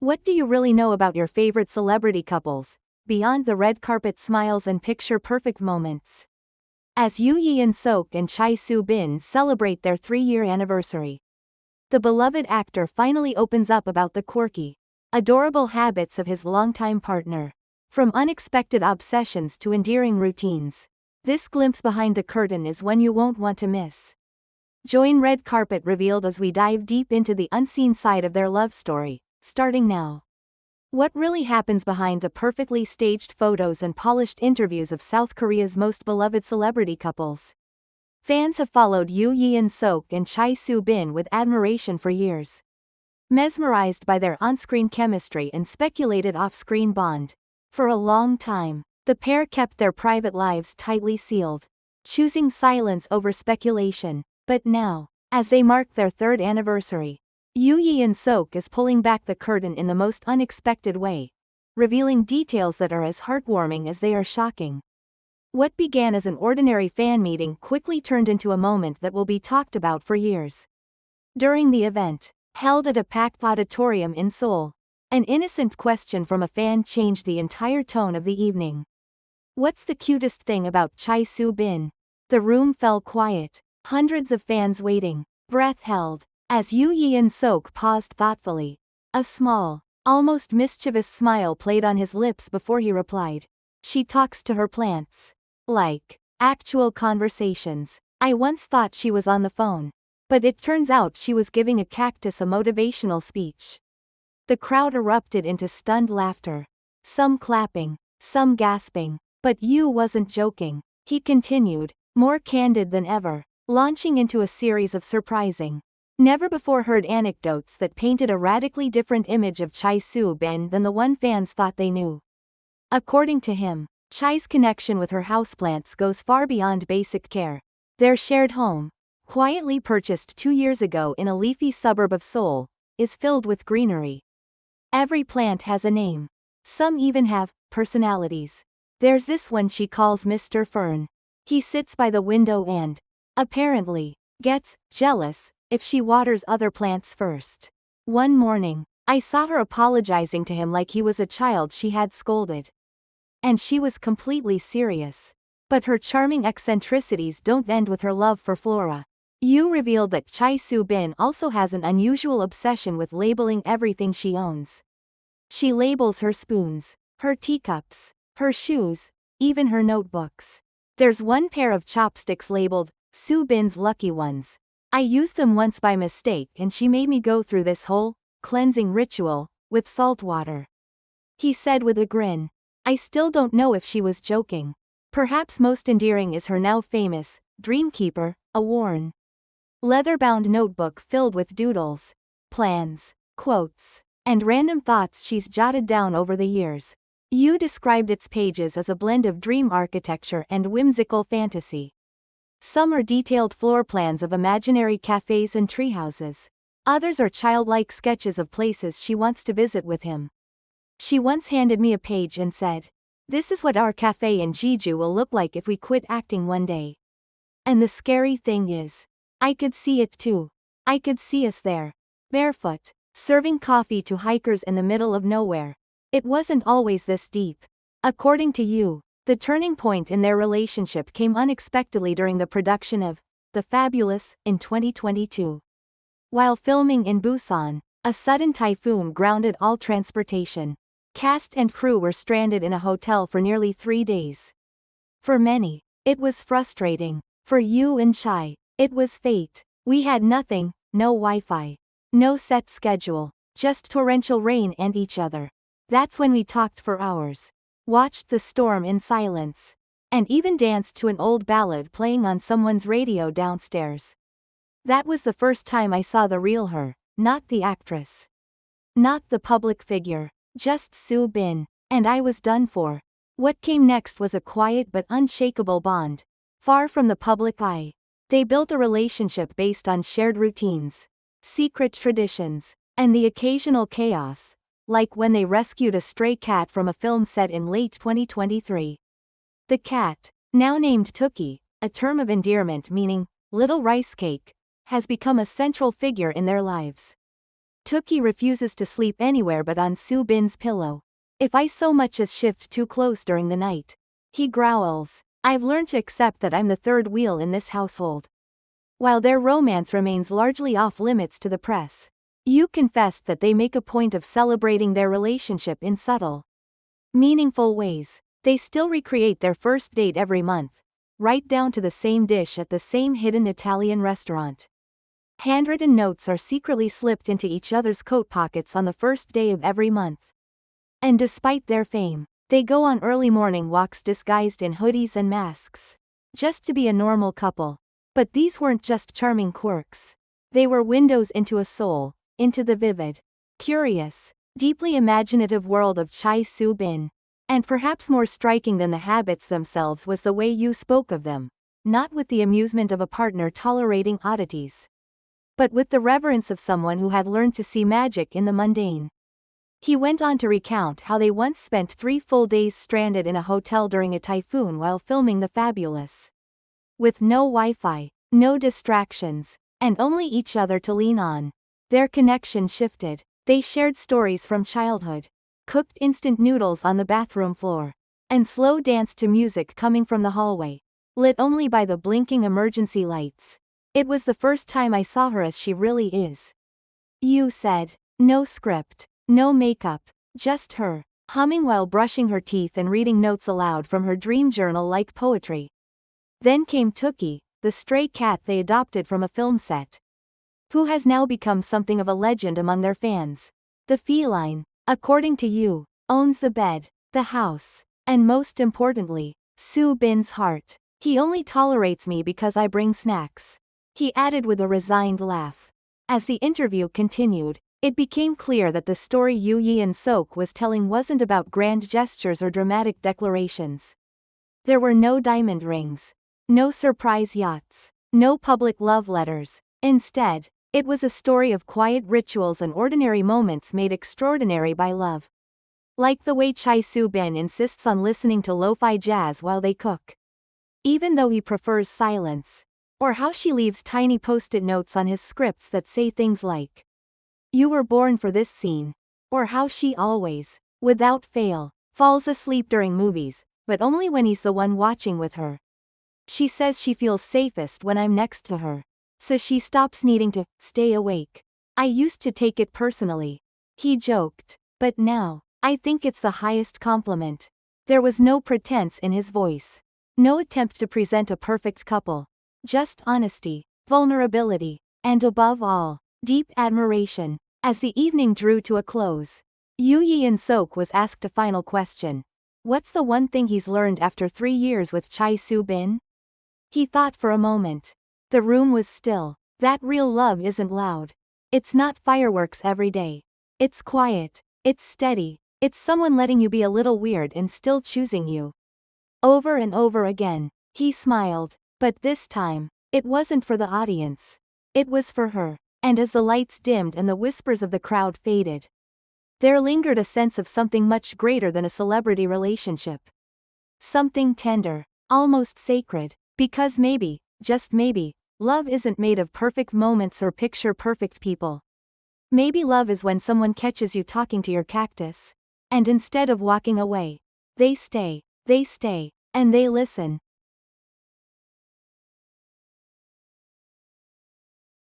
What do you really know about your favorite celebrity couples, beyond the red carpet smiles and picture-perfect moments? As Yoo Yeon-seok and Chae Soo-bin celebrate their 3-year anniversary, the beloved actor finally opens up about the quirky, adorable habits of his longtime partner. From unexpected obsessions to endearing routines, this glimpse behind the curtain is one you won't want to miss. Join Red Carpet Revealed as we dive deep into the unseen side of their love story, starting now. What really happens behind the perfectly staged photos and polished interviews of South Korea's most beloved celebrity couples? Fans have followed Yoo Yeon-seok and Chae Soo-bin with admiration for years, mesmerized by their on-screen chemistry and speculated off-screen bond. For a long time, the pair kept their private lives tightly sealed, choosing silence over speculation. But now, as they mark their 3rd anniversary, Yoo Yeon-seok is pulling back the curtain in the most unexpected way, revealing details that are as heartwarming as they are shocking. What began as an ordinary fan meeting quickly turned into a moment that will be talked about for years. During the event, held at a packed auditorium in Seoul, an innocent question from a fan changed the entire tone of the evening. "What's the cutest thing about Chae Soo-bin?" The room fell quiet, hundreds of fans waiting, breath held, as Yoo Yeon-seok paused thoughtfully. A small, almost mischievous smile played on his lips before he replied. "She talks to her plants. Like actual conversations. I once thought she was on the phone, but it turns out she was giving a cactus a motivational speech." The crowd erupted into stunned laughter, some clapping, some gasping, but Yoo wasn't joking. He continued, more candid than ever, launching into a series of surprising, never-before-heard anecdotes that painted a radically different image of Chae Soo-bin than the one fans thought they knew. According to him, Chae's connection with her houseplants goes far beyond basic care. Their shared home, quietly purchased 2 years ago in a leafy suburb of Seoul, is filled with greenery. Every plant has a name. Some even have personalities. There's this one she calls Mr. Fern. He sits by the window and, apparently, gets jealous if she waters other plants first. One morning, I saw her apologizing to him like he was a child she had scolded. And she was completely serious. But her charming eccentricities don't end with her love for flora. Yoo revealed that Chae Soo-bin also has an unusual obsession with labeling everything she owns. She labels her spoons, her teacups, her shoes, even her notebooks. There's one pair of chopsticks labeled, Soo-bin's Lucky Ones. "I used them once by mistake and she made me go through this whole cleansing ritual with salt water," he said with a grin. I still don't know if she was joking. Perhaps most endearing is her now famous Dreamkeeper, a worn, leather-bound notebook filled with doodles, plans, quotes, and random thoughts she's jotted down over the years. Yoo described its pages as a blend of dream architecture and whimsical fantasy. Some are detailed floor plans of imaginary cafes and treehouses. Others are childlike sketches of places she wants to visit with him. She once handed me a page and said, "This is what our cafe in Jeju will look like if we quit acting one day." And the scary thing is, I could see it too. I could see us there, barefoot, serving coffee to hikers in the middle of nowhere. It wasn't always this deep. According to Yoo, the turning point in their relationship came unexpectedly during the production of The Fabulous in 2022. While filming in Busan, a sudden typhoon grounded all transportation. Cast and crew were stranded in a hotel for nearly 3 days. For many, it was frustrating. For Yoo and Chae, it was fate. "We had nothing, no Wi-Fi, no set schedule, just torrential rain and each other. That's when we talked for hours, watched the storm in silence, and even danced to an old ballad playing on someone's radio downstairs. That was the first time I saw the real her, not the actress. Not the public figure, just Soo-bin, and I was done for." What came next was a quiet but unshakable bond. Far from the public eye, they built a relationship based on shared routines, secret traditions, and the occasional chaos, like when they rescued a stray cat from a film set in late 2023. The cat, now named Tookie, a term of endearment meaning little rice cake, has become a central figure in their lives. Tookie refuses to sleep anywhere but on Soo-bin's pillow. If I so much as shift too close during the night, he growls. I've learned to accept that I'm the third wheel in this household. While their romance remains largely off limits to the press, Yoo confessed that they make a point of celebrating their relationship in subtle, meaningful ways. They still recreate their first date every month, right down to the same dish at the same hidden Italian restaurant. Handwritten notes are secretly slipped into each other's coat pockets on the first day of every month. And despite their fame, they go on early morning walks disguised in hoodies and masks, just to be a normal couple. But these weren't just charming quirks. They were windows into a soul, into the vivid, curious, deeply imaginative world of Chae Soo-bin. And perhaps more striking than the habits themselves was the way Yoo spoke of them, not with the amusement of a partner tolerating oddities, but with the reverence of someone who had learned to see magic in the mundane. He went on to recount how they once spent 3 full days stranded in a hotel during a typhoon while filming The Fabulous. With no Wi-Fi, no distractions, and only each other to lean on. Their connection shifted. They shared stories from childhood, cooked instant noodles on the bathroom floor, and slow danced to music coming from the hallway, lit only by the blinking emergency lights. It was the first time I saw her as she really is. Yoo said. No script, no makeup, just her, humming while brushing her teeth and reading notes aloud from her dream journal like poetry. Then came Tookie, the stray cat they adopted from a film set, who has now become something of a legend among their fans. The feline, according to Yoo, owns the bed, the house, and most importantly, Soo-bin's heart. He only tolerates me because I bring snacks, he added with a resigned laugh. As the interview continued, it became clear that the story Yoo Yeon-seok was telling wasn't about grand gestures or dramatic declarations. There were no diamond rings, no surprise yachts, no public love letters. Instead, it was a story of quiet rituals and ordinary moments made extraordinary by love. Like the way Chae Soo-bin insists on listening to lo-fi jazz while they cook, even though he prefers silence. Or how she leaves tiny post-it notes on his scripts that say things like, "You were born for this scene." Or how she always, without fail, falls asleep during movies, but only when he's the one watching with her. She says she feels safest when I'm next to her, so she stops needing to stay awake. I used to take it personally, he joked, but now, I think it's the highest compliment. There was no pretense in his voice, no attempt to present a perfect couple, just honesty, vulnerability, and above all, deep admiration. As the evening drew to a close, Yoo Yeon-seok was asked a final question. What's the one thing he's learned after 3 years with Chae Soo-bin? He thought for a moment. The room was still. That real love isn't loud. It's not fireworks every day. It's quiet. It's steady. It's someone letting you be a little weird and still choosing you. Over and over again, he smiled. But this time, it wasn't for the audience. It was for her. And as the lights dimmed and the whispers of the crowd faded, there lingered a sense of something much greater than a celebrity relationship. Something tender, almost sacred, because maybe, just maybe, love isn't made of perfect moments or picture-perfect people. Maybe love is when someone catches you talking to your cactus, and instead of walking away, they stay, and they listen.